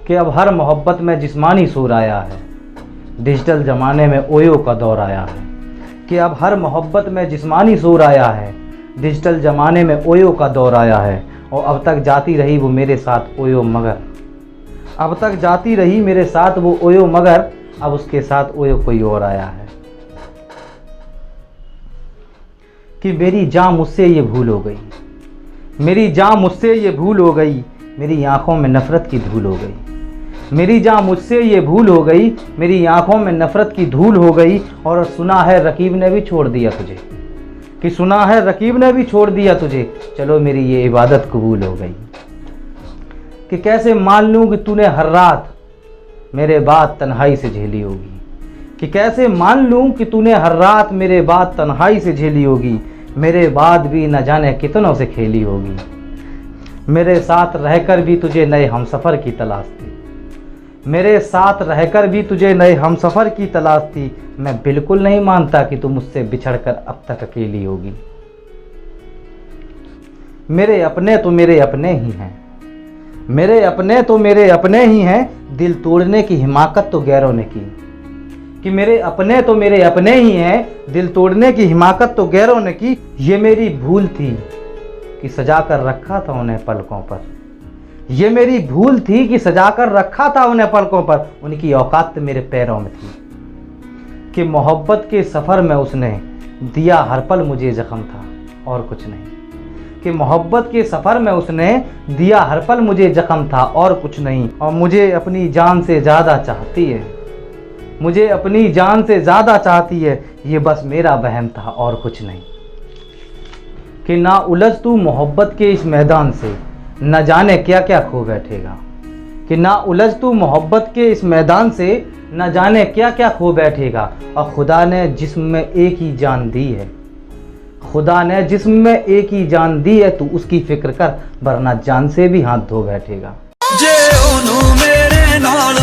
कि अब हर मोहब्बत में जिस्मानी सूर आया है, डिजिटल ज़माने में ओयो का दौर आया है। कि अब हर मोहब्बत में जिस्मानी सूर आया है, डिजिटल ज़माने में ओयो का दौर आया है। और अब तक जाती रही वो मेरे साथ ओयो मगर, अब तक जाती रही मेरे साथ वो ओयो मगर, अब उसके साथ ओयो कोई और आया है। कि मेरी जान मुझसे ये भूल हो गई, मेरी जान मुझसे ये भूल हो गई, मेरी आंखों में नफ़रत की धूल हो गई। मेरी जान मुझसे ये भूल हो गई, मेरी आंखों में नफ़रत की धूल हो गई। और सुना है रकीब ने भी छोड़ दिया तुझे, कि सुना है रकीब ने भी छोड़ दिया तुझे, चलो मेरी ये इबादत कबूल हो गई। कि कैसे मान लूँ कि तूने हर रात मेरे बाद तन्हाई से झेली होगी, कि कैसे मान लूँ कि तूने हर रात मेरे बाद तन्हाई से झेली होगी, मेरे बाद भी न जाने कितनों से खेली होगी। मेरे साथ रहकर भी तुझे नए हमसफ़र की तलाश थी, मेरे साथ रहकर भी तुझे नए हमसफ़र की तलाश थी। मैं बिल्कुल नहीं मानता कि तू मुझसे बिछड़कर अब तक अकेली होगी। मेरे अपने तो मेरे अपने ही हैं, मेरे अपने तो मेरे अपने ही हैं, दिल तोड़ने की हिमाकत तो गैरों ने की। कि मेरे अपने तो मेरे अपने ही हैं, दिल तोड़ने की हिमाकत तो गैरों ने की। ये मेरी भूल थी कि सजा कर रखा था उन्हें पलकों पर, ये मेरी भूल थी कि सजा कर रखा था उन्हें पलकों पर, उनकी औकात मेरे पैरों में थी। कि मोहब्बत के सफ़र में उसने दिया हर पल मुझे ज़ख्म था और कुछ नहीं। कि मोहब्बत के सफ़र में उसने दिया हर पल मुझे ज़ख्म था और कुछ नहीं। और मुझे अपनी जान से ज़्यादा चाहती है, मुझे अपनी जान से ज़्यादा चाहती है, ये बस मेरा वहम था और कुछ नहीं। कि ना उलझ तू मोहब्बत के इस मैदान से, न जाने क्या क्या खो बैठेगा। कि ना उलझ तू मोहब्बत के इस मैदान से, न जाने क्या क्या खो बैठेगा। और खुदा ने जिस्म में एक ही जान दी है, खुदा ने जिस्म में एक ही जान दी है, तू उसकी फिक्र कर वरना जान से भी हाथ धो बैठेगा। जे ओनू मेरे नाल